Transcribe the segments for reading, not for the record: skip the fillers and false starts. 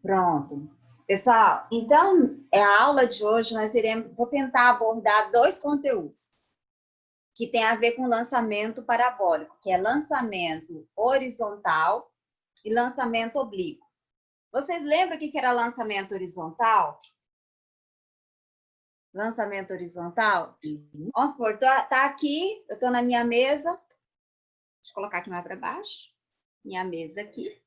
Pronto. Pessoal, então, a aula de hoje vou tentar abordar dois conteúdos que tem a ver com lançamento parabólico, que é lançamento horizontal e lançamento oblíquo. Vocês lembram o que era lançamento horizontal? Lançamento horizontal? Vamos supor, tá aqui, eu estou na minha mesa. Deixa eu colocar aqui mais para baixo. Minha mesa aqui.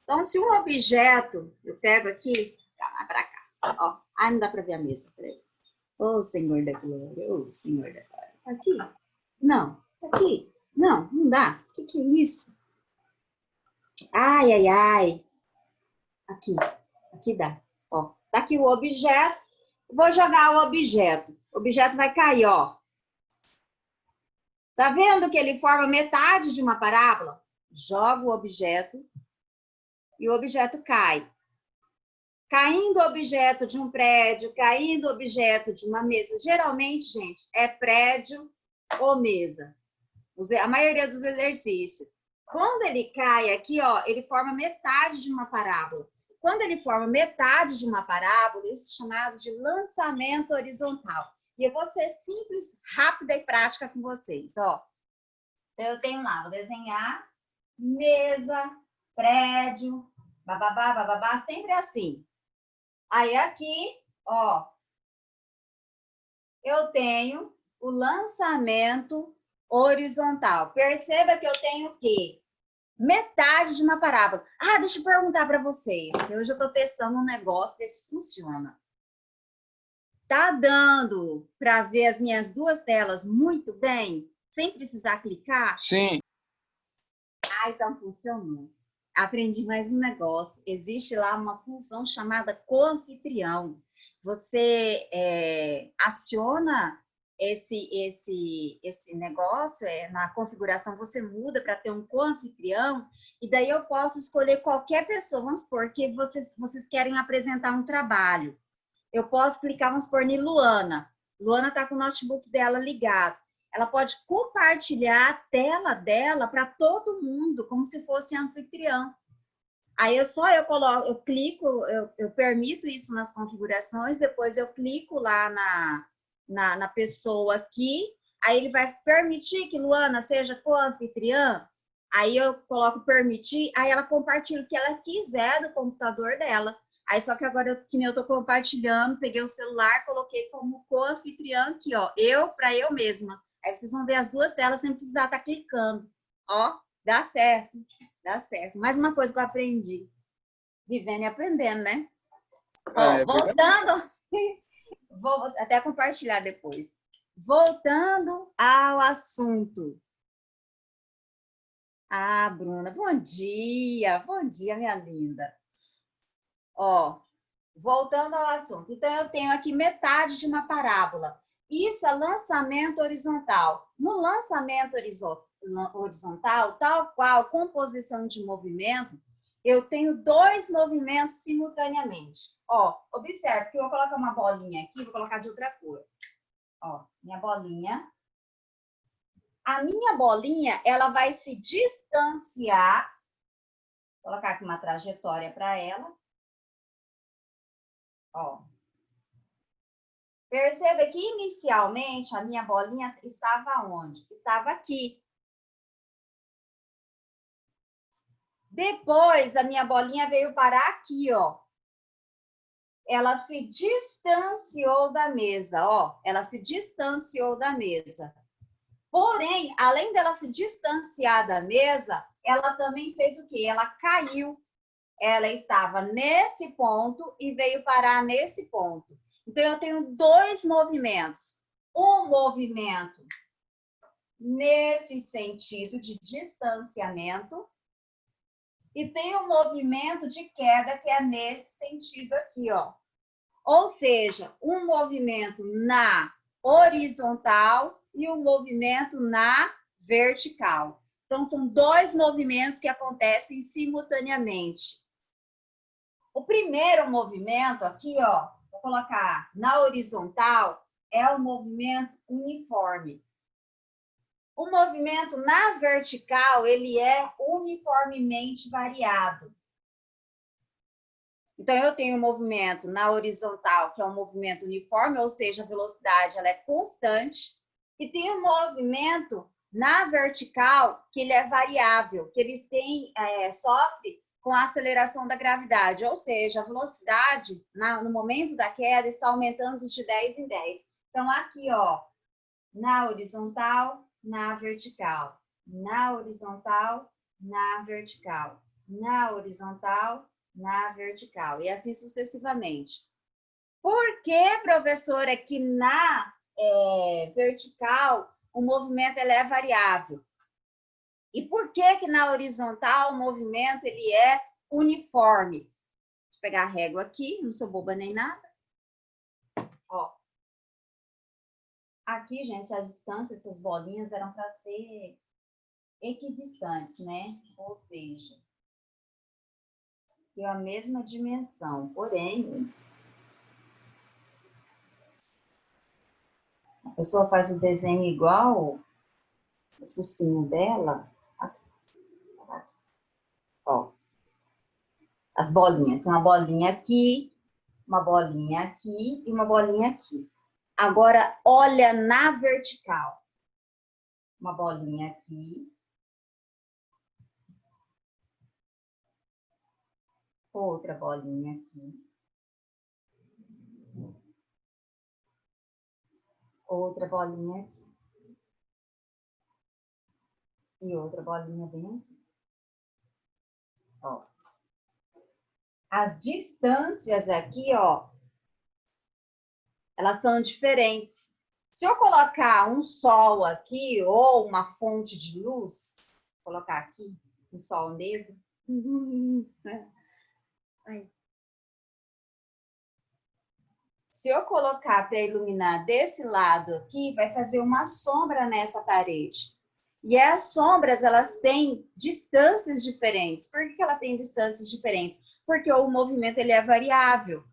Então, se um objeto, eu pego aqui, tá mais para cá. Ó, não dá para ver a mesa, peraí. Ô, Senhor da Glória, ô, Senhor da Glória. Tá aqui? Não. Tá aqui? Não, não dá. O que é isso? Ai, ai, ai. Aqui dá. Ó, tá aqui o objeto. Vou jogar o objeto. O objeto vai cair, ó. Tá vendo que ele forma metade de uma parábola? Joga o objeto e o objeto cai. Caindo o objeto de um prédio, caindo o objeto de uma mesa. Geralmente, gente, é prédio ou mesa. A maioria dos exercícios. Quando ele cai aqui, ó, ele forma metade de uma parábola. Quando ele forma metade de uma parábola, isso é chamado de lançamento horizontal. E eu vou ser simples, rápida e prática com vocês, ó. Então, eu tenho lá, vou desenhar mesa, prédio, bababá, bababá, sempre assim. Aí aqui, ó, eu tenho o lançamento horizontal. Perceba que eu tenho o quê? Metade de uma parábola. Deixa eu perguntar para vocês, que hoje eu estou testando um negócio, ver se funciona. Tá dando para ver as minhas duas telas muito bem, sem precisar clicar? Sim. Então funcionou. Aprendi mais um negócio. Existe lá uma função chamada coanfitrião. Você aciona esse negócio, na configuração você muda para ter um coanfitrião, e daí eu posso escolher qualquer pessoa. Vamos supor que vocês querem apresentar um trabalho. Eu posso clicar, vamos supor, em Luana. Luana está com o notebook dela ligado. Ela pode compartilhar a tela dela para todo mundo, como se fosse anfitrião. Aí eu clico, eu permito isso nas configurações, depois eu clico lá na pessoa aqui, aí ele vai permitir que Luana seja co-anfitriã, aí eu coloco permitir, aí ela compartilha o que ela quiser do computador dela. Aí só que agora, que nem eu tô compartilhando, peguei o celular, coloquei como co-anfitriã aqui, ó, para eu mesma. Aí vocês vão ver as duas telas sem precisar estar clicando. Ó, dá certo, dá certo. Mais uma coisa que eu aprendi. Vivendo e aprendendo, né? Ó, voltando, vou até compartilhar depois. Voltando ao assunto. Bruna, bom dia, minha linda. Ó, voltando ao assunto. Então, eu tenho aqui metade de uma parábola. Isso é lançamento horizontal. No lançamento horizontal, tal qual composição de movimento, eu tenho dois movimentos simultaneamente. Ó, observe que eu vou colocar uma bolinha aqui, vou colocar de outra cor. Ó, minha bolinha. A minha bolinha, ela vai se distanciar. Vou colocar aqui uma trajetória para ela. Ó. Perceba que inicialmente a minha bolinha estava onde? Estava aqui. Depois a minha bolinha veio parar aqui, ó. Ela se distanciou da mesa, ó. Ela se distanciou da mesa. Porém, além dela se distanciar da mesa, ela também fez o quê? Ela caiu. Ela estava nesse ponto e veio parar nesse ponto. Então, eu tenho dois movimentos. Um movimento nesse sentido de distanciamento e tem um movimento de queda que é nesse sentido aqui, ó. Ou seja, um movimento na horizontal e um movimento na vertical. Então, são dois movimentos que acontecem simultaneamente. O primeiro movimento aqui, ó, vou colocar na horizontal, é o movimento uniforme. O movimento na vertical, ele é uniformemente variado. Então, eu tenho um movimento na horizontal, que é um movimento uniforme, ou seja, a velocidade ela é constante, e tem um movimento na vertical, que ele é variável, que eles têm, sofre com a aceleração da gravidade, ou seja, a velocidade no momento da queda está aumentando de 10 em 10. Então, aqui, ó, na horizontal, na vertical, na horizontal, na vertical, na horizontal, na vertical, e assim sucessivamente. Por que, professora, que na vertical o movimento ele é variável? E por que na horizontal o movimento ele é uniforme? Deixa eu pegar a régua aqui, não sou boba nem nada. Ó. Aqui, gente, as distâncias, essas bolinhas eram para ser equidistantes, né? Ou seja, tem a mesma dimensão, porém, a pessoa faz o desenho igual o focinho dela. Ó, as bolinhas. Tem uma bolinha aqui e uma bolinha aqui. Agora, olha na vertical. Uma bolinha aqui. Outra bolinha aqui. Outra bolinha aqui. E outra bolinha bem aqui. Ó. As distâncias aqui, ó, elas são diferentes. Se eu colocar um sol aqui ou uma fonte de luz, vou colocar aqui um sol negro. Se eu colocar para iluminar desse lado aqui, vai fazer uma sombra nessa parede. E as sombras, elas têm distâncias diferentes. Por que ela tem distâncias diferentes? Porque o movimento ele é variável,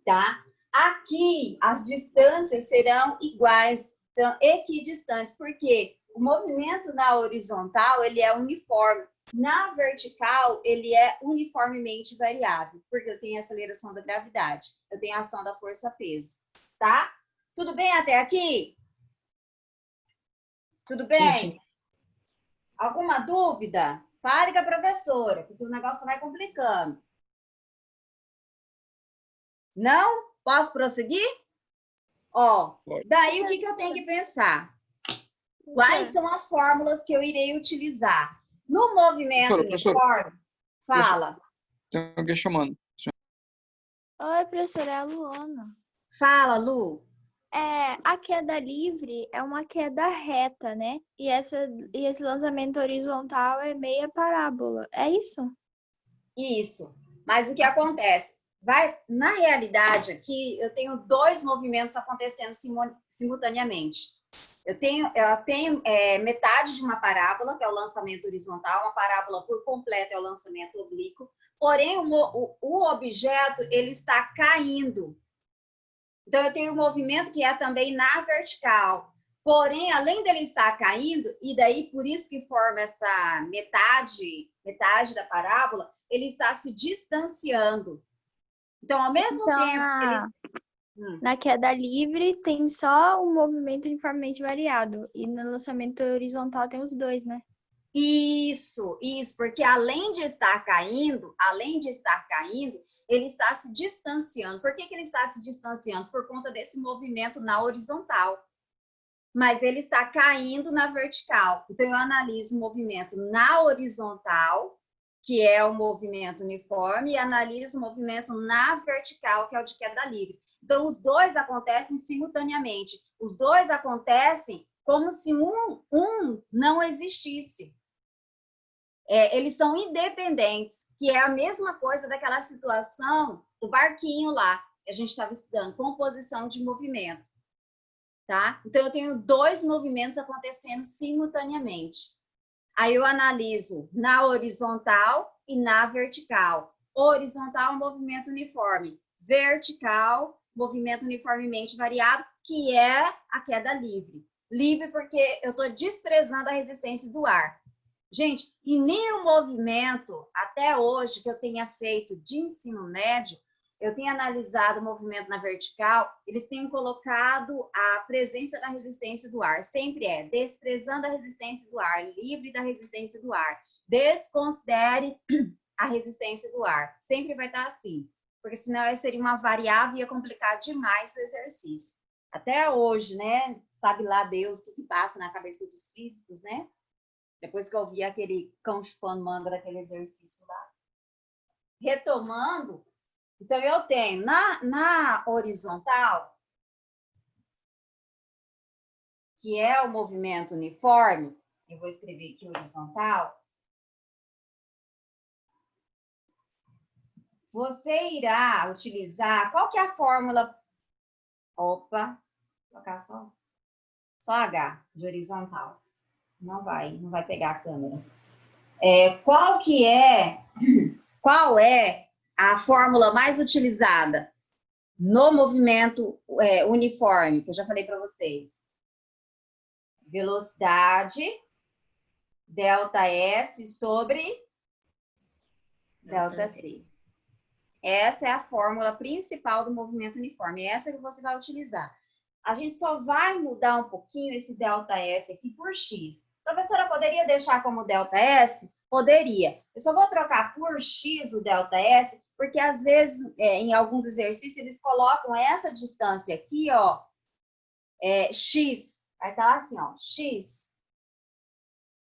tá? Aqui, as distâncias serão iguais, são equidistantes, porque o movimento na horizontal, ele é uniforme. Na vertical, ele é uniformemente variável, porque eu tenho a aceleração da gravidade, eu tenho a ação da força-peso, tá? Tudo bem até aqui? Tudo bem? Sim. Alguma dúvida? Fale com a professora, porque o negócio vai complicando. Não? Posso prosseguir? Ó, daí o que eu tenho que pensar? Quais são as fórmulas que eu irei utilizar? No movimento uniforme, fala. Tem alguém chamando. Oi, professora, é a Luana. Fala, Lu. A queda livre é uma queda reta, né? E esse lançamento horizontal é meia parábola. É isso? Isso. Mas o que acontece? Na realidade, aqui, eu tenho dois movimentos acontecendo simultaneamente. Eu tenho metade de uma parábola, que é o lançamento horizontal, uma parábola por completo é o lançamento oblíquo, porém o objeto ele está caindo. Então, eu tenho um movimento que é também na vertical. Porém, além dele estar caindo, e daí por isso que forma essa metade da parábola, ele está se distanciando. Então, ao mesmo tempo que ele... Na queda livre tem só um movimento uniformemente variado. E no lançamento horizontal tem os dois, né? Isso, porque além de estar caindo, ele está se distanciando. Por que ele está se distanciando? Por conta desse movimento na horizontal. Mas ele está caindo na vertical. Então, eu analiso o movimento na horizontal, que é o movimento uniforme, e analiso o movimento na vertical, que é o de queda livre. Então, os dois acontecem simultaneamente. Os dois acontecem como se um não existisse. Eles são independentes, que é a mesma coisa daquela situação do barquinho lá, que a gente estava estudando, composição de movimento. Tá? Então, eu tenho dois movimentos acontecendo simultaneamente. Aí eu analiso na horizontal e na vertical. Horizontal, movimento uniforme. Vertical, movimento uniformemente variado, que é a queda livre. Livre porque eu estou desprezando a resistência do ar. Gente, em nenhum movimento, até hoje, que eu tenha feito de ensino médio, eu tenho analisado o movimento na vertical, eles têm colocado a presença da resistência do ar. Sempre é desprezando a resistência do ar, livre da resistência do ar. Desconsidere a resistência do ar. Sempre vai estar assim, porque senão seria uma variável e ia complicar demais o exercício. Até hoje, né? Sabe lá Deus o que passa na cabeça dos físicos, né? Depois que eu vi aquele cão chupando manga daquele exercício lá. Retomando, então eu tenho na horizontal, que é o movimento uniforme, eu vou escrever aqui horizontal, você irá utilizar, qual que é a fórmula? Opa, vou colocar só H de horizontal. Não vai pegar a câmera. Qual é a fórmula mais utilizada no movimento uniforme, que eu já falei para vocês? Velocidade, ΔS sobre ΔT. Essa é a fórmula principal do movimento uniforme. Essa que você vai utilizar. A gente só vai mudar um pouquinho esse ΔS aqui por X. A professora poderia deixar como ΔS? Poderia. Eu só vou trocar por X o ΔS, porque às vezes, em alguns exercícios, eles colocam essa distância aqui, ó, X. Vai estar assim, ó, X.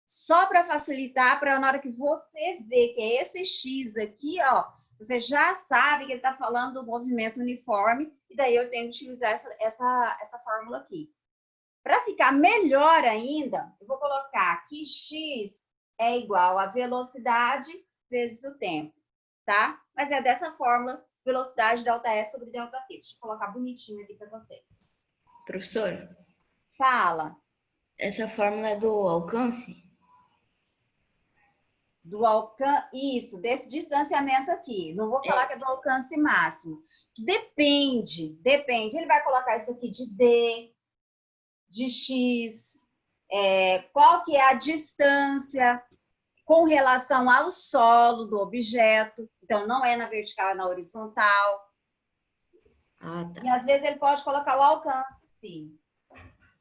Só para facilitar, para na hora que você vê que é esse X aqui, ó, você já sabe que ele está falando do movimento uniforme, e daí eu tenho que utilizar essa fórmula aqui. Para ficar melhor ainda, eu vou colocar aqui X é igual a velocidade vezes o tempo, tá? Mas é dessa fórmula, velocidade ΔS sobre ΔT. Deixa eu colocar bonitinho aqui para vocês. Professora, Fala. essa fórmula é do alcance? Do alcance, isso, desse distanciamento aqui. Não vou falar que é do alcance máximo. Depende. Ele vai colocar isso aqui de D, de X, qual que é a distância com relação ao solo do objeto. Então, não é na vertical, é na horizontal. Ah, tá. E às vezes ele pode colocar o alcance, sim.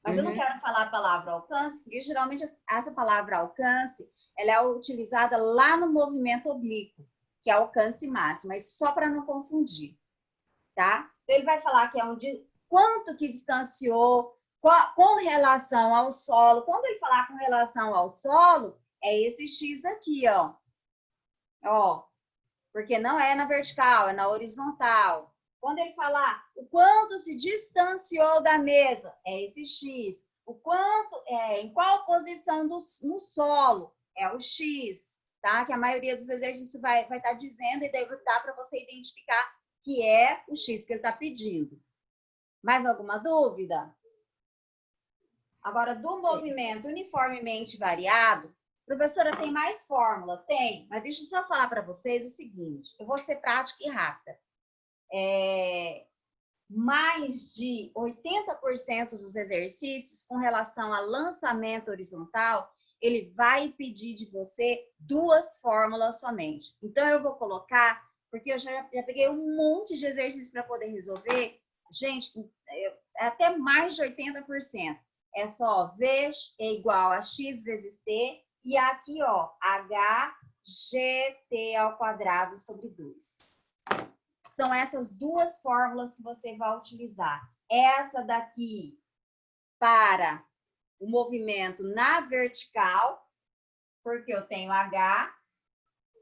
Mas eu não quero falar a palavra alcance, porque geralmente essa palavra alcance, ela é utilizada lá no movimento oblíquo, que é alcance máximo, mas só para não confundir, tá? Então ele vai falar que é quanto que distanciou com relação ao solo. Quando ele falar com relação ao solo, é esse X aqui, ó. Ó, porque não é na vertical, é na horizontal. Quando ele falar o quanto se distanciou da mesa, é esse X. O quanto, em qual posição no solo, é o X, tá? Que a maioria dos exercícios vai estar dizendo, e daí dá para você identificar que é o X que ele está pedindo. Mais alguma dúvida? Agora, do movimento uniformemente variado, professora, tem mais fórmula? Tem, mas deixa eu só falar para vocês o seguinte, eu vou ser prática e rápida. Mais de 80% dos exercícios com relação a lançamento horizontal, ele vai pedir de você 2 fórmulas somente. Então, eu vou colocar, porque eu já peguei um monte de exercícios para poder resolver, gente, até mais de 80%. É só V é igual a X vezes T, e aqui, ó, HGT ao quadrado sobre 2. São essas 2 fórmulas que você vai utilizar. Essa daqui para o movimento na vertical, porque eu tenho H,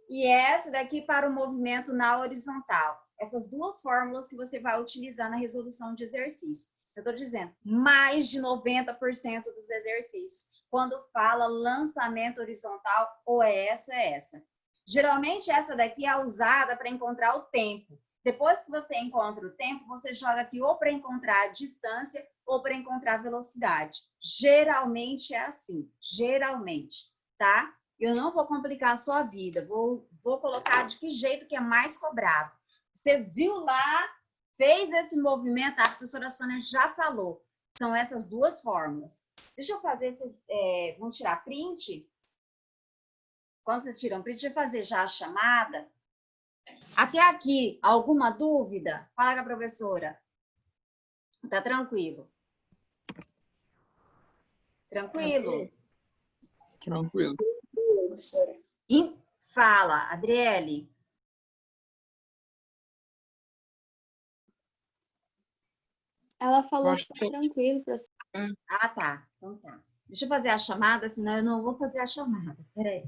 e essa daqui para o movimento na horizontal. Essas 2 fórmulas que você vai utilizar na resolução de exercício. Eu estou dizendo, mais de 90% dos exercícios, quando fala lançamento horizontal, ou é essa. Geralmente, essa daqui é usada para encontrar o tempo. Depois que você encontra o tempo, você joga aqui ou para encontrar a distância ou para encontrar a velocidade. Geralmente é assim, geralmente, tá? Eu não vou complicar a sua vida, vou colocar de que jeito que é mais cobrado. Você viu lá, fez esse movimento, a professora Sônia já falou. São essas 2 fórmulas. Deixa eu fazer, vamos tirar print? Quando vocês tiram print, deixa eu fazer já a chamada. Até aqui, alguma dúvida? Fala com a professora. Tá tranquilo? Tranquilo? Tranquilo. Professora. Fala, Adriele. Ela falou Acho que tá tranquilo, professor. Ah, tá. Então tá. Deixa eu fazer a chamada, senão eu não vou fazer a chamada. Peraí.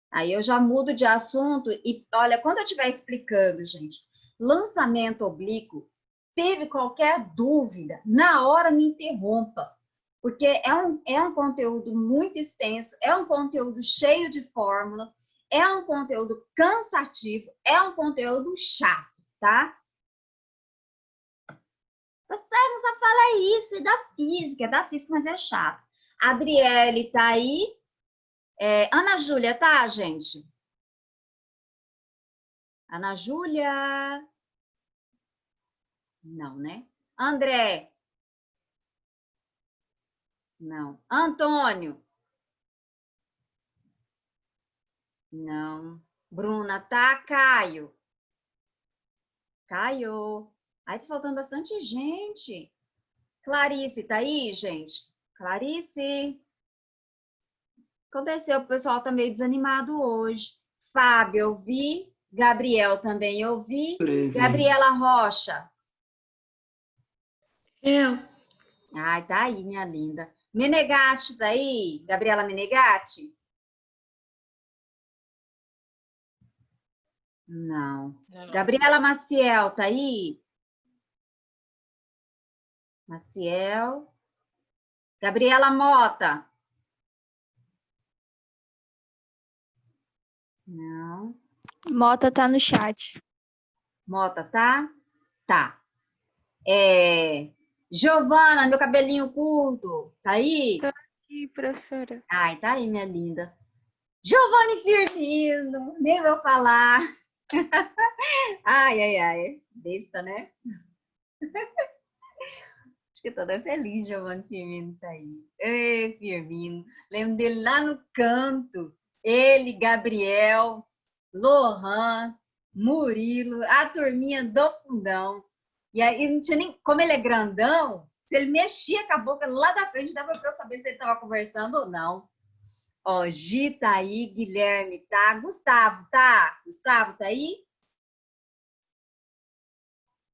Aí eu já mudo de assunto e, olha, quando eu estiver explicando, gente, lançamento oblíquo, teve qualquer dúvida, na hora me interrompa, porque é um conteúdo muito extenso, é um conteúdo cheio de fórmula, é um conteúdo cansativo, é um conteúdo chato, tá? Você não só fala isso, é da física, mas é chato. A Adriele tá aí. Ana Júlia, tá, gente? Ana Júlia? Não, né? André? Não. Antônio? Não. Bruna, tá? Caio? Caio? Aí tá faltando bastante gente. Clarice, tá aí, gente? Clarice? Aconteceu, o pessoal tá meio desanimado hoje. Fábio, eu vi. Gabriel também eu vi. Presente. Gabriela Rocha. Eu. Ai, tá aí, minha linda. Menegatti, tá aí? Gabriela Menegatti? Não. Gabriela Maciel, tá aí? Maciel. Gabriela Mota? Não. Mota tá no chat. Mota, tá? Tá. Giovana, meu cabelinho curto, tá aí? Ih, professora. Ai, tá aí, minha linda. Giovanni Firmino, nem vou falar. Ai, ai, ai. Besta, né? Acho que toda feliz, Giovanni Firmino tá aí. Ei, Firmino. Lembro dele lá no canto. Ele, Gabriel, Lohan, Murilo, a turminha do fundão. E aí, não tinha nem... Como ele é grandão, se ele mexia com a boca lá da frente, dava para eu saber se ele estava conversando ou não. Ó, Gi tá aí, Guilherme tá, Gustavo tá? Gustavo tá aí?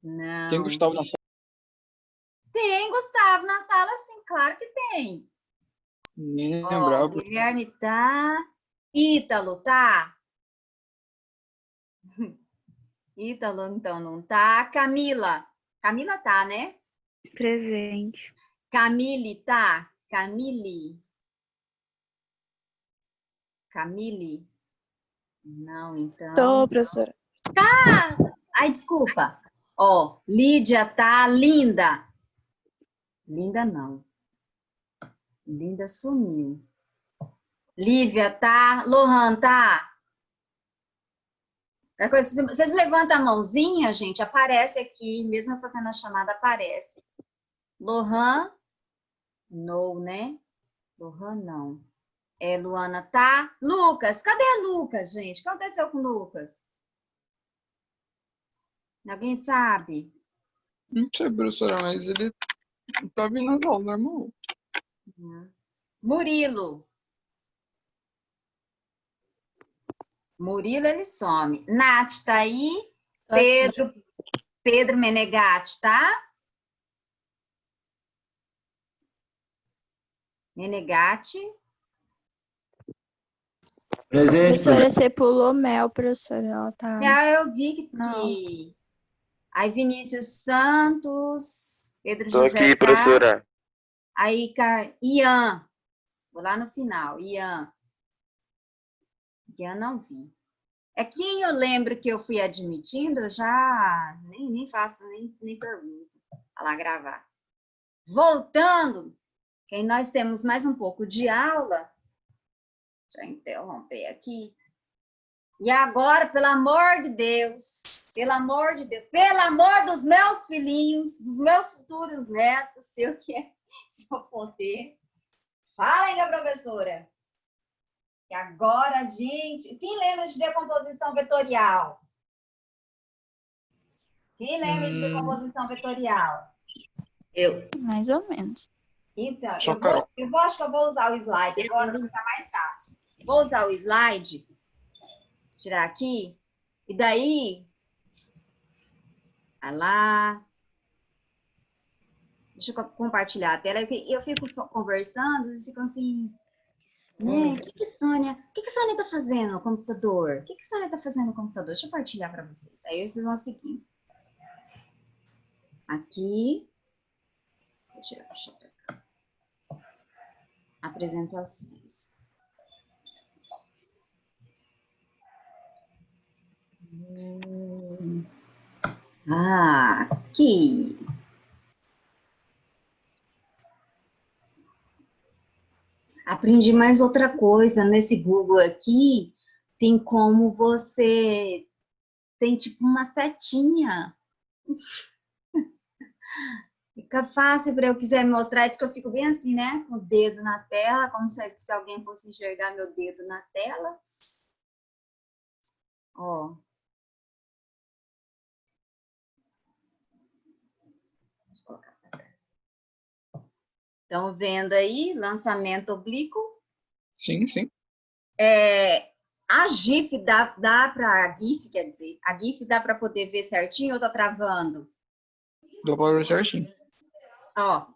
Não. Tem Gustavo na sala? Tem Gustavo na sala, sim, claro que tem. Nem Ó, lembrava. Guilherme tá. Ítalo tá? Ítalo, então, não tá. Camila. Camila tá, né? Presente. Camille tá? Camille. Camille? Não, então. Tô, professora. Ai, desculpa. Ó, Lídia tá. Linda. Linda não. Linda sumiu. Lívia tá. Lohan tá? Se vocês levantam a mãozinha, gente, aparece aqui, mesmo eu fazendo a chamada, aparece. Lohan, no, né? Lohan, não. Luana, tá? Lucas, cadê Lucas, gente? O que aconteceu com o Lucas? Alguém sabe? Não sei, professora, mas ele tá vindo nas aulas, normal. Murilo. Murilo, ele some. Nath, tá aí? Pedro Menegatti, tá? Menegatti. Presente, Professora, você pulou Mel, professora. Ela tá. Eu vi que... Não. Aí Vinícius Santos, Pedro Tô José aqui, tá? professora. Aí Ian. Vou lá no final. Ian não vi. Quem eu lembro que eu fui admitindo, eu já nem faço, nem pergunto. Vai lá gravar. Voltando, que nós temos mais um pouco de aula. Deixa eu interromper aqui. E agora, pelo amor de Deus, pelo amor dos meus filhinhos, dos meus futuros netos, se eu for ter, fala aí, professora. Que agora, gente... Quem lembra de decomposição vetorial? Quem lembra de decomposição vetorial? Eu. Mais ou menos. Então, Só Carol. acho que eu vou usar o slide agora para ficar mais fácil. Vou usar o slide, tirar aqui, e daí, vai lá, deixa eu compartilhar a tela, eu fico conversando, eles ficam assim, né, o que Sônia tá fazendo no computador? O que Sônia tá fazendo no computador? Deixa eu partilhar para vocês, aí vocês vão seguir. Aqui, vou tirar o chão. Apresentações. Aqui. Aprendi mais outra coisa. Nesse Google aqui, tem como você... Tem tipo uma setinha. Fica fácil para eu quiser mostrar. Diz que eu fico bem assim, né? Com o dedo na tela, como se alguém fosse enxergar meu dedo na tela. Ó. Deixa eu colocar pra cá. Estão vendo aí? Lançamento oblíquo. Sim, sim. A GIF dá para GIF, quer dizer, a GIF dá para poder ver certinho ou tá travando? Dá pra ver certinho. Ó,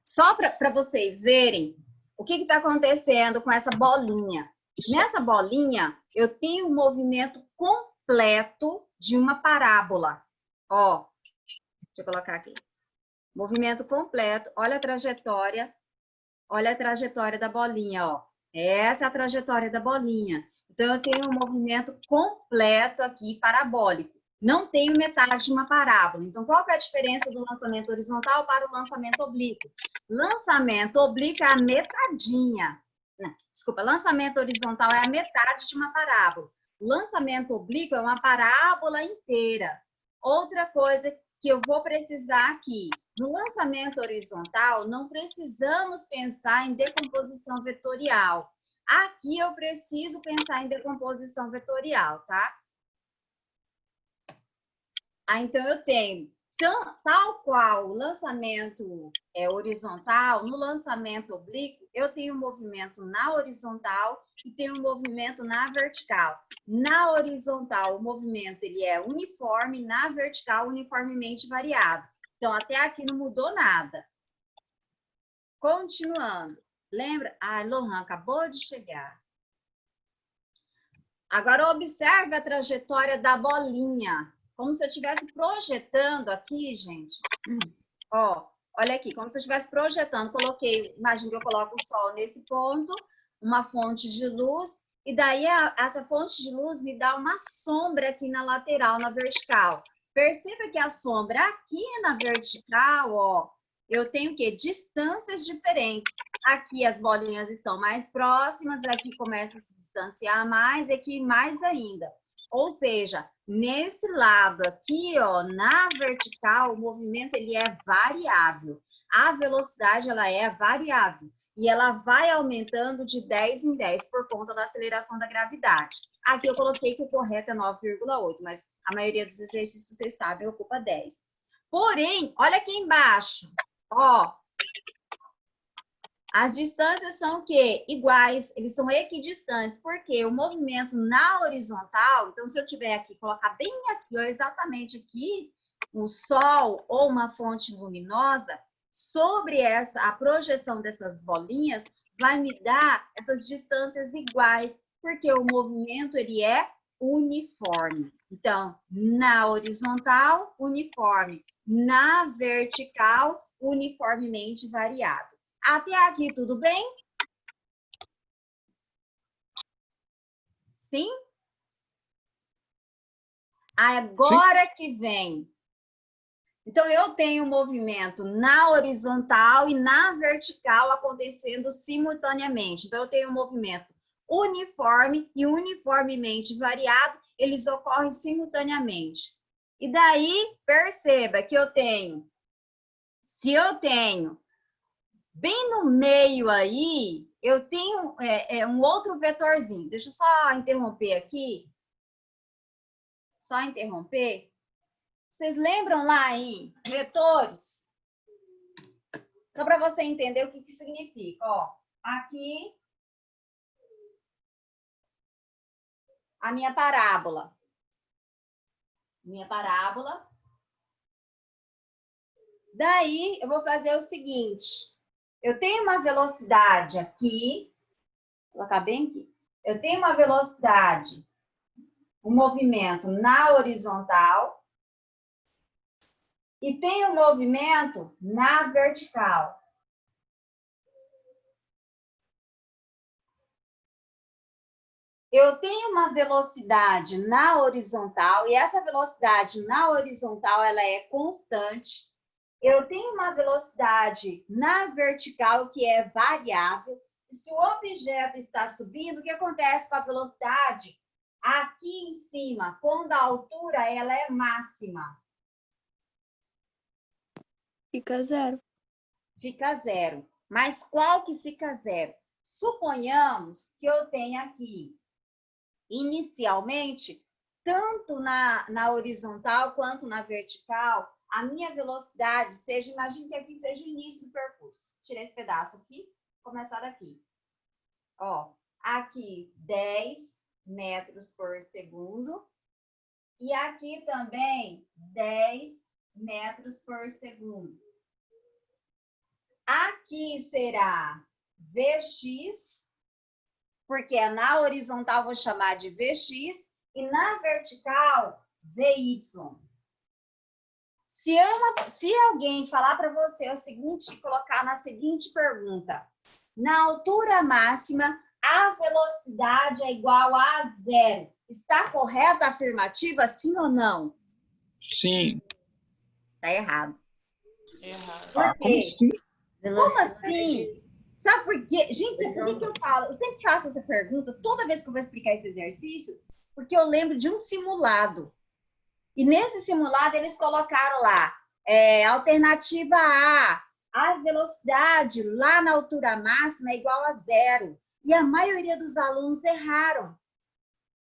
só para vocês verem o que está acontecendo com essa bolinha. Nessa bolinha, eu tenho um movimento completo de uma parábola. Ó, deixa eu colocar aqui. Movimento completo, olha a trajetória da bolinha, ó. Essa é a trajetória da bolinha. Então, eu tenho um movimento completo aqui, parabólico. Não tenho metade de uma parábola. Então, qual que é a diferença do lançamento horizontal para o lançamento oblíquo? Lançamento oblíquo é a metadinha. Não, desculpa, lançamento horizontal é a metade de uma parábola. Lançamento oblíquo é uma parábola inteira. Outra coisa que eu vou precisar aqui, no lançamento horizontal, não precisamos pensar em decomposição vetorial. Aqui eu preciso pensar em decomposição vetorial, tá? Então, eu tenho, tal qual o lançamento horizontal, no lançamento oblíquo, eu tenho um movimento na horizontal e tenho um movimento na vertical. Na horizontal, o movimento ele é uniforme, na vertical, uniformemente variado. Então, até aqui não mudou nada. Continuando. Lembra? Lohan acabou de chegar. Agora, observe a trajetória da bolinha. Como se eu estivesse projetando aqui, gente. Ó, olha aqui, como se eu estivesse projetando. Imagina que eu coloco o sol nesse ponto, uma fonte de luz, e daí essa fonte de luz me dá uma sombra aqui na lateral, na vertical. Perceba que a sombra aqui na vertical, ó, eu tenho o quê? Distâncias diferentes. Aqui as bolinhas estão mais próximas, aqui começa a se distanciar mais, e aqui mais ainda. Ou seja, nesse lado aqui, ó, na vertical, o movimento ele é variável. A velocidade ela é variável e ela vai aumentando de 10 em 10 por conta da aceleração da gravidade. Aqui eu coloquei que o correto é 9,8, mas a maioria dos exercícios, vocês sabem, ocupa 10. Porém, olha aqui embaixo, ó, as distâncias são o quê? Iguais, eles são equidistantes, porque o movimento na horizontal, então se eu tiver aqui, colocar bem aqui, ó, exatamente aqui, o sol ou uma fonte luminosa, sobre a projeção dessas bolinhas, vai me dar essas distâncias iguais, porque o movimento ele é uniforme. Então, na horizontal, uniforme. Na vertical, uniformemente variado. Até aqui, tudo bem? Sim? Agora sim. Que vem. Então, eu tenho um movimento na horizontal e na vertical acontecendo simultaneamente. Então, eu tenho um movimento uniforme e uniformemente variado, eles ocorrem simultaneamente. E daí, perceba que eu tenho, se eu tenho bem no meio aí, eu tenho um outro vetorzinho. Deixa eu só interromper aqui. Só interromper. Vocês lembram lá em vetores? Só para você entender o que significa. Ó, aqui, a minha parábola. Daí, eu vou fazer o seguinte. Eu tenho uma velocidade aqui. Vou colocar bem aqui. Eu tenho uma velocidade, um movimento na horizontal. E tenho um movimento na vertical. Eu tenho uma velocidade na horizontal, e essa velocidade na horizontal, ela é constante. Eu tenho uma velocidade na vertical, que é variável. E se o objeto está subindo, o que acontece com a velocidade? Aqui em cima, quando a altura ela é máxima. Fica 0. Fica 0. Mas qual que fica 0? Suponhamos que eu tenha aqui, inicialmente, tanto na horizontal quanto na vertical, a minha velocidade seja, imagine que aqui seja o início do percurso. Tirei esse pedaço aqui, começar daqui. Ó, aqui 10 metros por segundo. E aqui também 10 metros por segundo. Aqui será Vx, porque na horizontal vou chamar de Vx, e na vertical, Vy. Se alguém falar para você o seguinte, colocar na seguinte pergunta, na altura máxima, a velocidade é igual a 0. Está correta a afirmativa, sim ou não? Sim. Está errado. Errado. Por quê? Como Velocidade. assim? Sabe por quê? Gente, sabe por que eu falo? Eu sempre faço essa pergunta toda vez que eu vou explicar esse exercício, porque eu lembro de um simulado. E nesse simulado eles colocaram lá, alternativa A velocidade lá na altura máxima é igual a 0. E a maioria dos alunos erraram.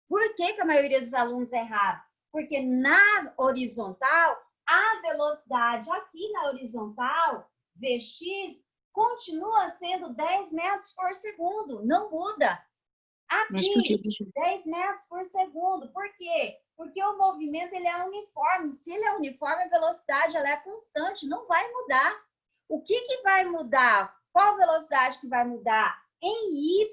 Por que a maioria dos alunos erraram? Porque na horizontal, a velocidade aqui na horizontal, Vx, continua sendo 10 metros por segundo, não muda. Mas por que, Aqui, professor? 10 metros por segundo. Por quê? Porque o movimento ele é uniforme. Se ele é uniforme, a velocidade ela é constante, não vai mudar. O que vai mudar? Qual velocidade que vai mudar? Em y.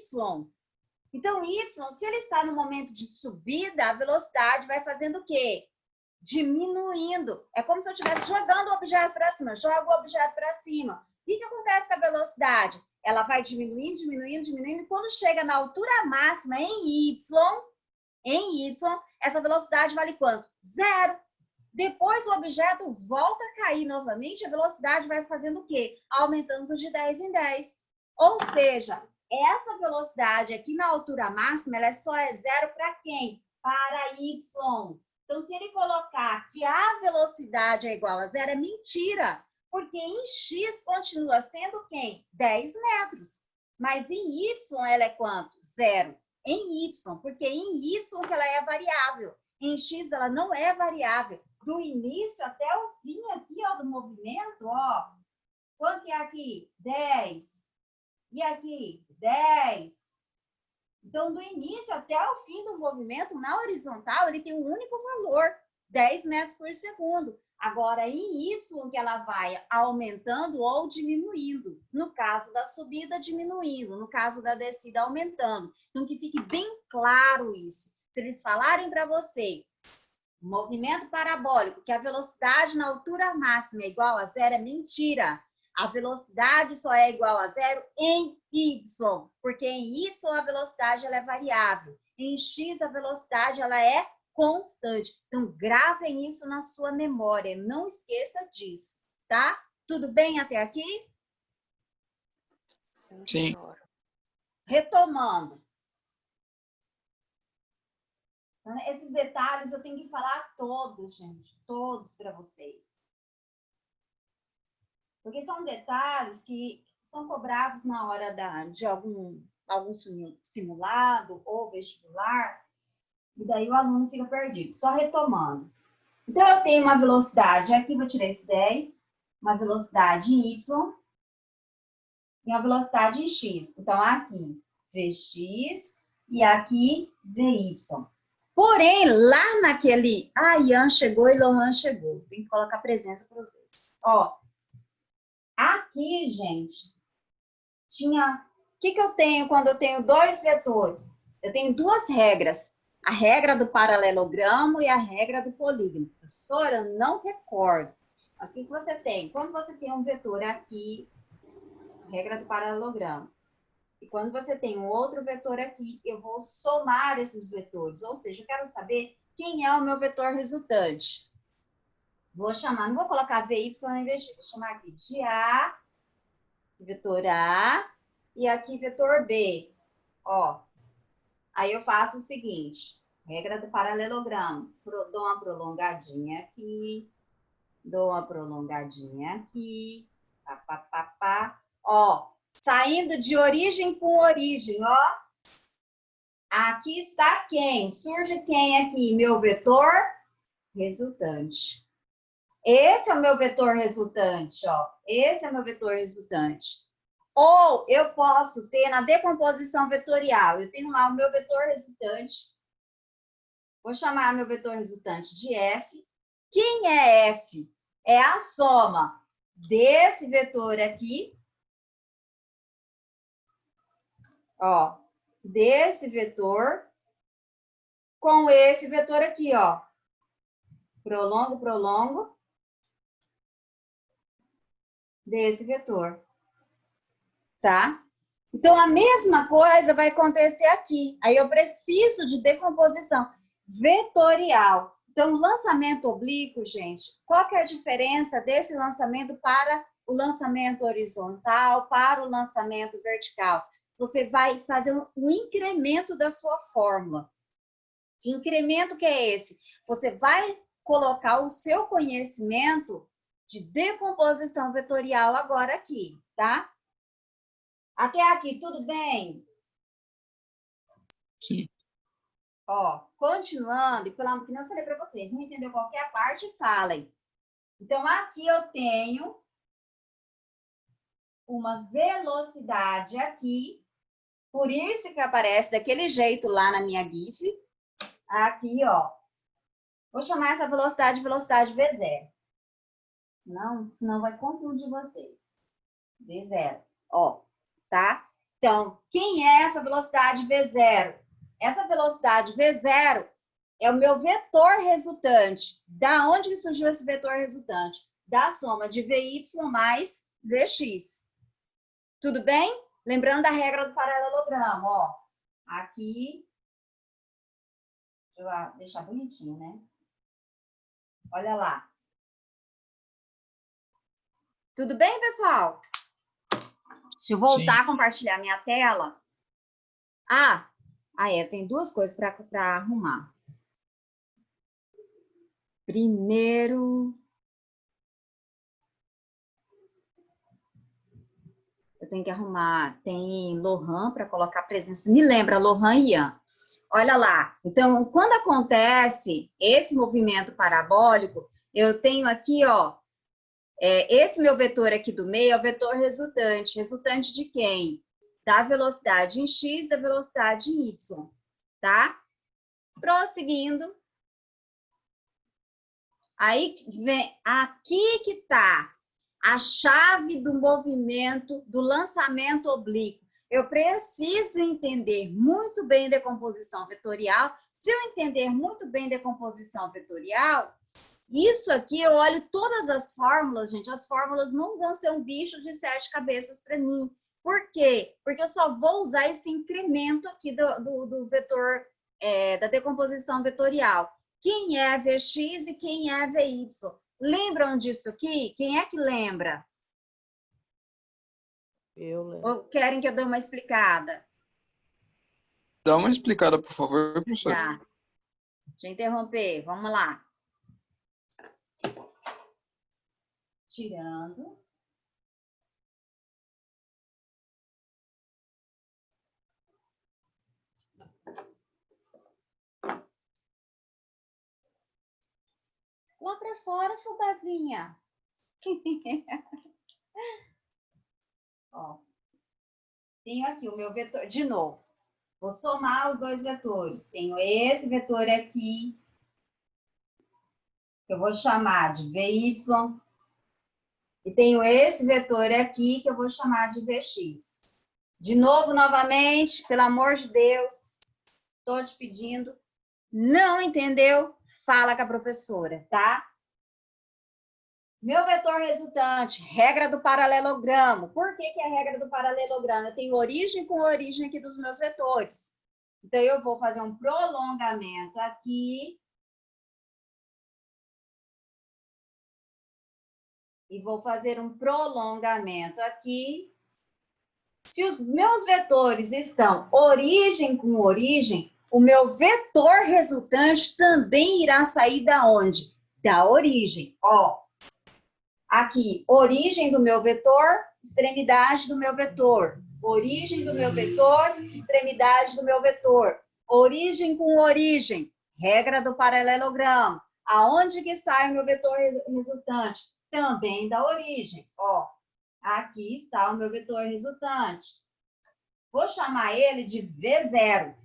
Então, y, se ele está no momento de subida, a velocidade vai fazendo o quê? Diminuindo. É como se eu estivesse jogando o objeto para cima. Jogo o objeto para cima. O que acontece com a velocidade? Ela vai diminuindo, diminuindo, diminuindo. E quando chega na altura máxima, em y, essa velocidade vale quanto? 0. Depois o objeto volta a cair novamente, a velocidade vai fazendo o quê? Aumentando de 10 em 10. Ou seja, essa velocidade aqui na altura máxima, ela só é 0 para quem? Para y. Então, se ele colocar que a velocidade é igual a 0, é mentira. Porque em x continua sendo quem? 10 metros. Mas em y ela é quanto? 0. Em y, porque em y que ela é variável. Em x ela não é variável. Do início até o fim aqui, ó, do movimento, ó. Quanto que é aqui? 10. E aqui? 10. Então, do início até o fim do movimento, na horizontal, ele tem um único valor, 10 metros por segundo. Agora, em y, que ela vai aumentando ou diminuindo. No caso da subida, diminuindo. No caso da descida, aumentando. Então, que fique bem claro isso. Se eles falarem para você, movimento parabólico, que a velocidade na altura máxima é igual a 0, é mentira. A velocidade só é igual a 0 em y, porque em y a velocidade ela é variável. Em x a velocidade ela é constante. Então, gravem isso na sua memória, não esqueça disso, tá? Tudo bem até aqui? Sim, Sim. senhora. Retomando. Esses detalhes eu tenho que falar todos, gente, todos para vocês. Porque são detalhes que são cobrados na hora de algum simulado ou vestibular, e daí o aluno fica perdido. Só retomando. Então, eu tenho uma velocidade, aqui vou tirar esse 10, uma velocidade em Y e uma velocidade em X. Então, aqui, Vx e aqui, Vy. Porém, lá naquele... Ian chegou e Lohan chegou. Tem que colocar presença para os dois. Ó, aqui, gente, tinha... O que eu tenho quando eu tenho dois vetores? Eu tenho duas regras. A regra do paralelogramo e a regra do polígono. Professora, eu não recordo. Mas o que você tem? Quando você tem um vetor aqui, regra do paralelogramo, e quando você tem um outro vetor aqui, eu vou somar esses vetores. Ou seja, eu quero saber quem é o meu vetor resultante. Vou chamar, não vou colocar VY em vez de, vou chamar aqui de A, vetor A, e aqui vetor B. Ó, aí eu faço o seguinte, regra do paralelogramo, dou uma prolongadinha aqui, dou uma prolongadinha aqui, pá, pá, pá, pá. Ó, saindo de origem com origem, ó. Aqui está quem? Surge quem aqui? Meu vetor resultante. Esse é o meu vetor resultante, ó. Esse é o meu vetor resultante. Ou eu posso ter na decomposição vetorial, eu tenho lá o meu vetor resultante. Vou chamar meu vetor resultante de F. Quem é F? É a soma desse vetor aqui, ó, desse vetor com esse vetor aqui, ó. Prolongo, prolongo, desse vetor. Tá? Então, a mesma coisa vai acontecer aqui. Aí eu preciso de decomposição vetorial. Então, o lançamento oblíquo, gente, qual que é a diferença desse lançamento para o lançamento horizontal, para o lançamento vertical? Você vai fazer um incremento da sua fórmula. Que incremento que é esse? Você vai colocar o seu conhecimento de decomposição vetorial agora aqui, tá? Até aqui, tudo bem? Sim. Ó, continuando, e pelo que eu falei para vocês, não entendeu qualquer parte, falem. Então, aqui eu tenho uma velocidade aqui, por isso que aparece daquele jeito lá na minha GIF. Aqui, ó. Vou chamar essa velocidade V0. Não, senão vai confundir vocês. V0, ó, tá? Então, quem é essa velocidade V0? Essa velocidade V0 é o meu vetor resultante. Da onde que surgiu esse vetor resultante? Da soma de Vy mais Vx. Tudo bem? Lembrando da regra do paralelogramo, ó. Aqui, deixa eu deixar bonitinho, né? Olha lá. Tudo bem, pessoal? Deixa eu voltar a compartilhar minha tela. Tem duas coisas para arrumar. Primeiro, eu tenho que arrumar, tem Lohan para colocar presença. Me lembra, Lohan e Ian. Olha lá. Então, quando acontece esse movimento parabólico, eu tenho aqui, ó, esse meu vetor aqui do meio é o vetor resultante. Resultante de quem? Da velocidade em x, da velocidade em y, tá? Prosseguindo. Aí vem, aqui que tá a chave do movimento, do lançamento oblíquo. Eu preciso entender muito bem decomposição vetorial. Se eu entender muito bem decomposição vetorial, isso aqui eu olho todas as fórmulas, gente. As fórmulas não vão ser um bicho de 7 cabeças para mim. Por quê? Porque eu só vou usar esse incremento aqui do vetor, da decomposição vetorial. Quem é Vx e quem é Vy? Lembram disso aqui? Quem é que lembra? Eu lembro. Ou querem que eu dê uma explicada? Dá uma explicada, por favor, professor. Tá. Deixa eu interromper. Vamos lá. Tirando. Lá para fora, fubazinha. Ó, tenho aqui o meu vetor, de novo. Vou somar os dois vetores. Tenho esse vetor aqui, que eu vou chamar de VY. E tenho esse vetor aqui, que eu vou chamar de VX. De novo, novamente, pelo amor de Deus, estou te pedindo. Não entendeu? Fala com a professora, tá? Meu vetor resultante, regra do paralelogramo. Por que é a regra do paralelogramo? Eu tenho origem com origem aqui dos meus vetores. Então, eu vou fazer um prolongamento aqui. E vou fazer um prolongamento aqui. Se os meus vetores estão origem com origem, o meu vetor resultante também irá sair da onde? Da origem. Ó, aqui, origem do meu vetor, extremidade do meu vetor. Origem do meu vetor, extremidade do meu vetor. Origem com origem, regra do paralelogramo. Aonde que sai o meu vetor resultante? Também da origem. Ó, aqui está o meu vetor resultante. Vou chamar ele de V0.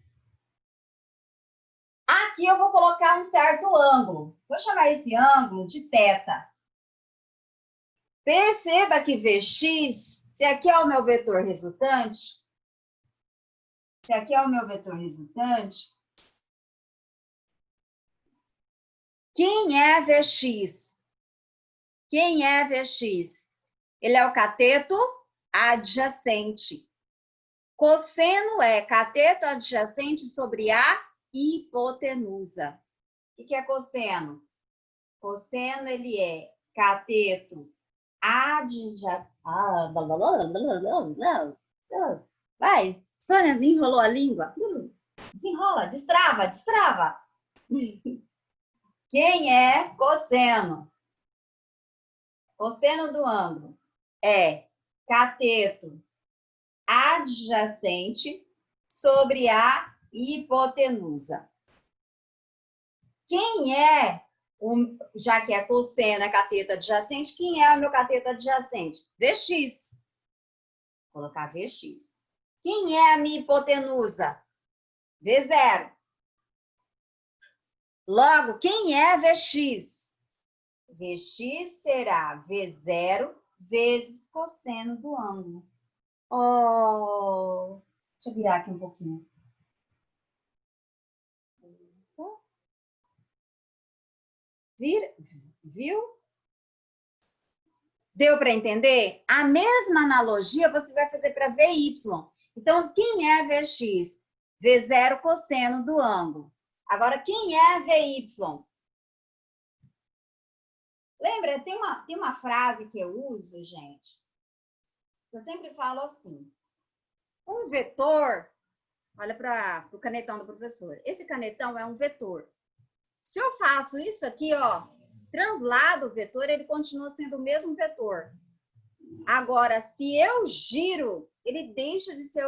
Aqui eu vou colocar um certo ângulo. Vou chamar esse ângulo de θ. Perceba que Vx, se aqui é o meu vetor resultante, quem é Vx? Quem é Vx? Ele é o cateto adjacente. Cosseno é cateto adjacente sobre a hipotenusa. O que é cosseno? Cosseno, ele é cateto adjacente. Vai, Sônia, enrolou a língua. Desenrola, destrava. Quem é cosseno? Cosseno do ângulo é cateto adjacente sobre a hipotenusa. Quem é, já que é cosseno, é cateto adjacente, quem é o meu cateto adjacente? Vx. Vou colocar Vx. Quem é a minha hipotenusa? V0. Logo, quem é Vx? Vx será V0 vezes cosseno do ângulo. Oh, deixa eu virar aqui um pouquinho. Viu? Deu para entender? A mesma analogia você vai fazer para VY. Então, quem é Vx? V0 cosseno do ângulo. Agora, quem é VY? Lembra, tem uma frase que eu uso, gente. Eu sempre falo assim. Um vetor, olha para o canetão do professor. Esse canetão é um vetor. Se eu faço isso aqui, ó, translado o vetor, ele continua sendo o mesmo vetor. Agora, se eu giro, ele deixa de ser,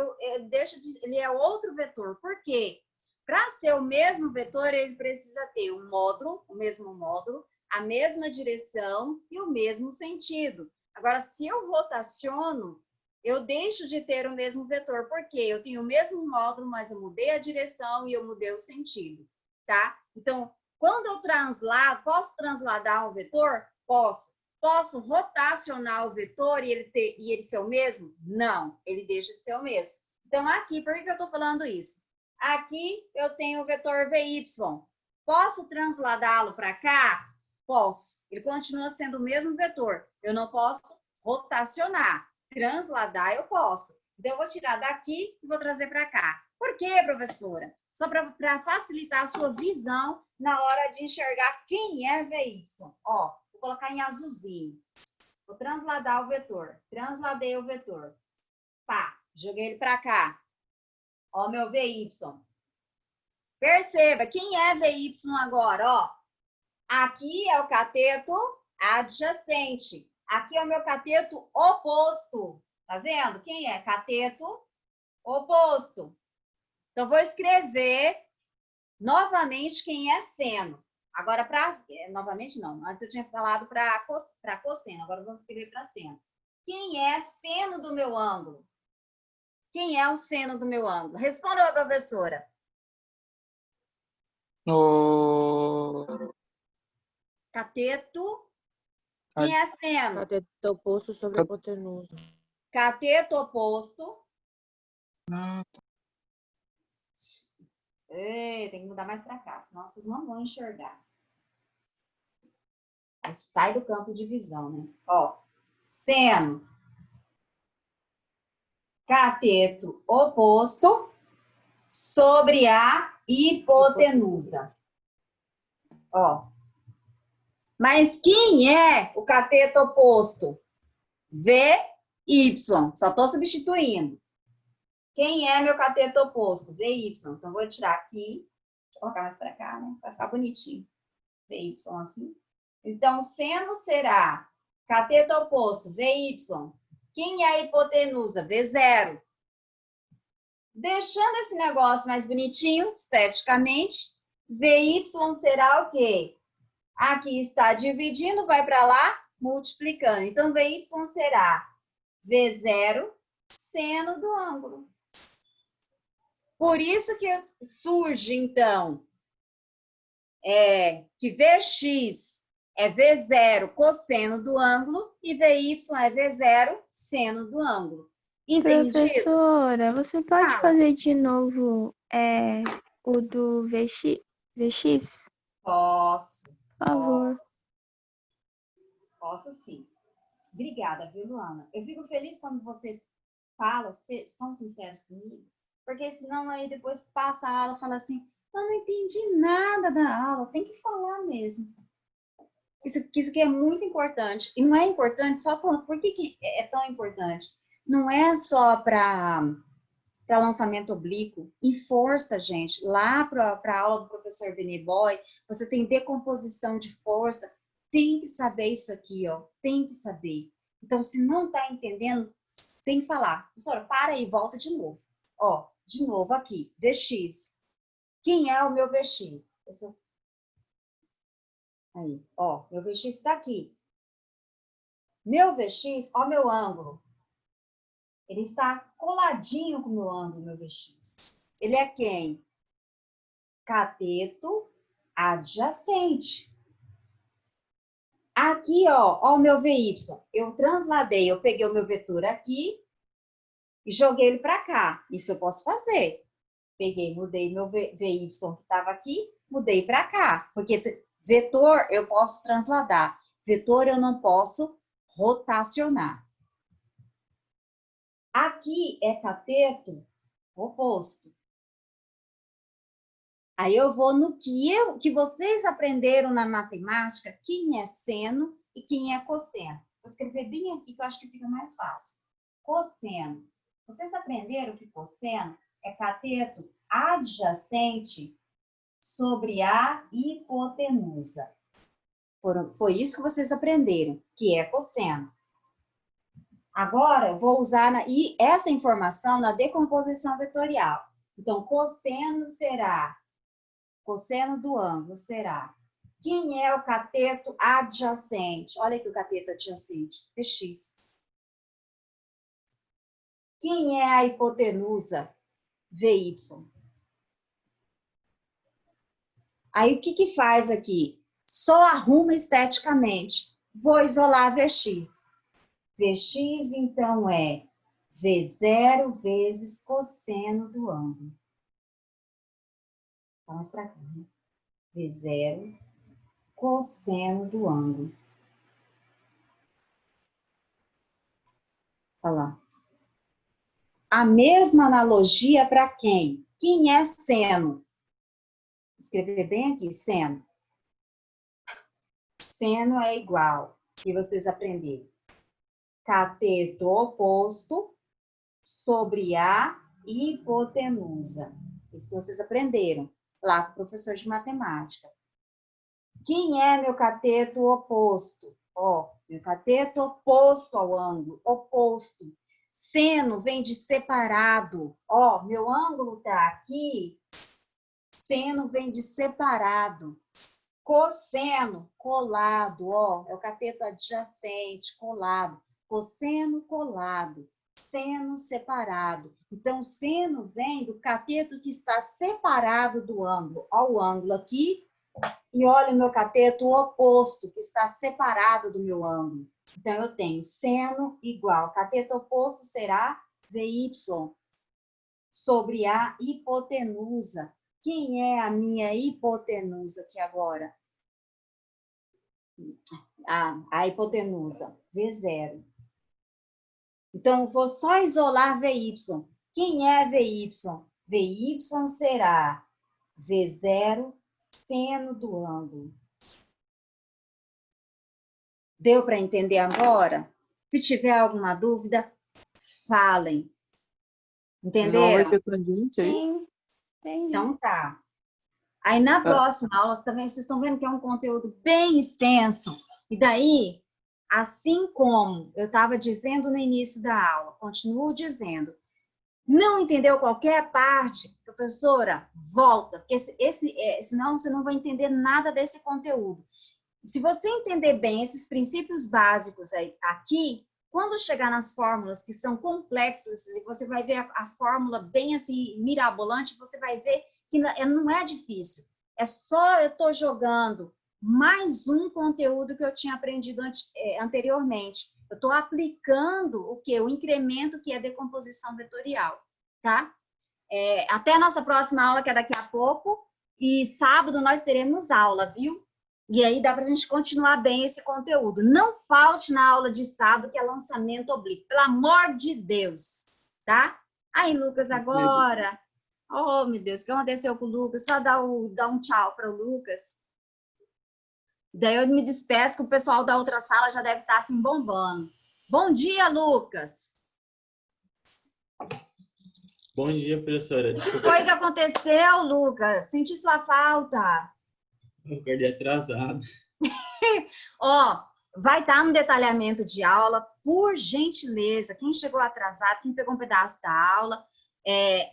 ele é outro vetor. Por quê? Para ser o mesmo vetor, ele precisa ter um módulo, o mesmo módulo, a mesma direção e o mesmo sentido. Agora, se eu rotaciono, eu deixo de ter o mesmo vetor. Por quê? Eu tenho o mesmo módulo, mas eu mudei a direção e eu mudei o sentido, tá? Então, quando eu translado, posso transladar um vetor? Posso. Posso rotacionar o vetor e ele ser o mesmo? Não, ele deixa de ser o mesmo. Então, aqui, por que eu estou falando isso? Aqui eu tenho o vetor VY. Posso transladá-lo para cá? Posso. Ele continua sendo o mesmo vetor. Eu não posso rotacionar. Transladar eu posso. Então, eu vou tirar daqui e vou trazer para cá. Por quê, professora? Só para facilitar a sua visão na hora de enxergar quem é VY. Ó, vou colocar em azulzinho. Vou transladar o vetor. Transladei o vetor. Pá, joguei ele para cá. Ó, meu VY. Perceba, quem é VY agora? Ó, aqui é o cateto adjacente. Aqui é o meu cateto oposto. Tá vendo? Quem é? Cateto oposto. Então, vou escrever novamente quem é seno. Agora, novamente não. Antes eu tinha falado para cosseno, agora vamos escrever para seno. Quem é seno do meu ângulo? Quem é o seno do meu ângulo? Responda a professora. No... Cateto. Quem é seno? Cateto oposto sobre a hipotenusa. Cateto oposto. Ah, Ei, tem que mudar mais para cá, senão vocês não vão enxergar. Aí sai do campo de visão, né? Ó, seno. Cateto oposto sobre a hipotenusa. Ó. Mas quem é o cateto oposto? VY. Só estou substituindo. Quem é meu cateto oposto? VY. Então, vou tirar aqui. Deixa eu colocar mais para cá, né? Vai ficar bonitinho. VY aqui. Então, seno será cateto oposto, VY. Quem é a hipotenusa? V0. Deixando esse negócio mais bonitinho, esteticamente, VY será o quê? Aqui está dividindo, vai para lá, multiplicando. Então, VY será V0, seno do ângulo. Por isso que surge, então, que VX é V0, cosseno do ângulo, e VY é V0, seno do ângulo. Entendido? Professora, você pode Fala. fazer de novo o do VX? Posso. Por favor. Posso sim. Obrigada, viu, Luana? Eu fico feliz quando vocês falam, são sinceros comigo, porque senão aí depois passa a aula e fala assim, eu não entendi nada da aula, tem que falar mesmo. Isso aqui é muito importante. E não é importante só por que é tão importante? Não é só para lançamento oblíquo. E força, gente. Lá para a aula do professor Benny Boy, você tem decomposição de força. Tem que saber isso aqui, ó. Tem que saber. Então, se não está entendendo, tem que falar. Professora, para aí, volta de novo. Ó, de novo aqui. VX. Quem é o meu VX? Aí, ó, meu VX está aqui. Meu VX, ó meu ângulo. Ele está coladinho com o meu ângulo, meu VX. Ele é quem? Cateto adjacente. Aqui, ó o meu VY. Eu transladei, eu peguei o meu vetor aqui e joguei ele para cá. Isso eu posso fazer. Peguei, mudei meu VY que estava aqui, mudei para cá. Porque vetor eu posso transladar. Vetor eu não posso rotacionar. Aqui é cateto oposto. Aí eu vou no que vocês aprenderam na matemática, quem é seno e quem é cosseno. Vou escrever bem aqui que eu acho que fica mais fácil. Cosseno. Vocês aprenderam que cosseno é cateto adjacente sobre a hipotenusa. Foi isso que vocês aprenderam, que é cosseno. Agora, eu vou usar essa informação na decomposição vetorial. Então, cosseno do ângulo será. Quem é o cateto adjacente? Olha aqui o cateto adjacente, VX. Quem é a hipotenusa? VY. Aí, o que faz aqui? Só arruma esteticamente. Vou isolar VX. VX, então, é V0 vezes cosseno do ângulo. Vamos para cá, né? V0 cosseno do ângulo. Olha lá. A mesma analogia para quem? Quem é seno? Vou escrever bem aqui, seno. Seno é igual, que vocês aprenderam. Cateto oposto sobre a hipotenusa. Isso que vocês aprenderam lá com o professor de matemática. Quem é meu cateto oposto? Ó, meu cateto oposto ao ângulo, oposto. Seno vem de separado. Ó, meu ângulo tá aqui, seno vem de separado. Cosseno, colado, ó, é o cateto adjacente, colado. Cosseno, colado. Seno, separado. Então, seno vem do cateto que está separado do ângulo. Olha o ângulo aqui, e olha o meu cateto oposto, que está separado do meu ângulo. Então, eu tenho seno igual. Cateto oposto será VY sobre a hipotenusa. Quem é a minha hipotenusa aqui agora? A hipotenusa, V0. Então, eu vou só isolar VY. Quem é VY? VY será V0 seno do ângulo. Deu para entender agora? Se tiver alguma dúvida, falem. Não vai Entenderam? ter tangente aí? Sim, entendi. Então tá. Aí na próxima aula, vocês estão vendo que é um conteúdo bem extenso. E daí, assim como eu estava dizendo no início da aula, continuo dizendo, não entendeu qualquer parte, professora, volta, porque senão você não vai entender nada desse conteúdo. Se você entender bem esses princípios básicos aqui, quando chegar nas fórmulas que são complexas, e você vai ver a fórmula bem assim, mirabolante, você vai ver que não é difícil. É só eu estou jogando mais um conteúdo que eu tinha aprendido anteriormente. Eu estou aplicando o quê? O incremento, que é decomposição vetorial, tá? Até a nossa próxima aula, que é daqui a pouco, e sábado nós teremos aula, viu? E aí dá para a gente continuar bem esse conteúdo. Não falte na aula de sábado, que é lançamento oblíquo. Pelo amor de Deus, tá? Aí, Lucas, agora... Oh, meu Deus, o que aconteceu com o Lucas? Só dá um tchau para o Lucas. Daí eu me despeço, que o pessoal da outra sala já deve estar assim bombando. Bom dia, Lucas. Bom dia, professora. O que Desculpa, foi que aconteceu, Lucas? Senti sua falta. eu acordei atrasado. Ó, vai estar no detalhamento de aula, por gentileza. Quem chegou atrasado, quem pegou um pedaço da aula,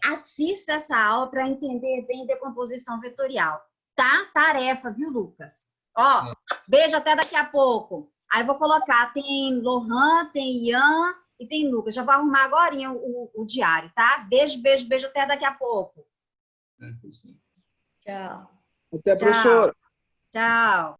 assista essa aula para entender bem decomposição vetorial. Tá? Tarefa, viu, Lucas? Ó, beijo, até daqui a pouco. Aí vou colocar, tem Lohan, tem Ian e tem Lucas. Já vou arrumar agora o diário, tá? Beijo, beijo, beijo, até daqui a pouco. Tchau. Até, Tchau. professora. Tchau.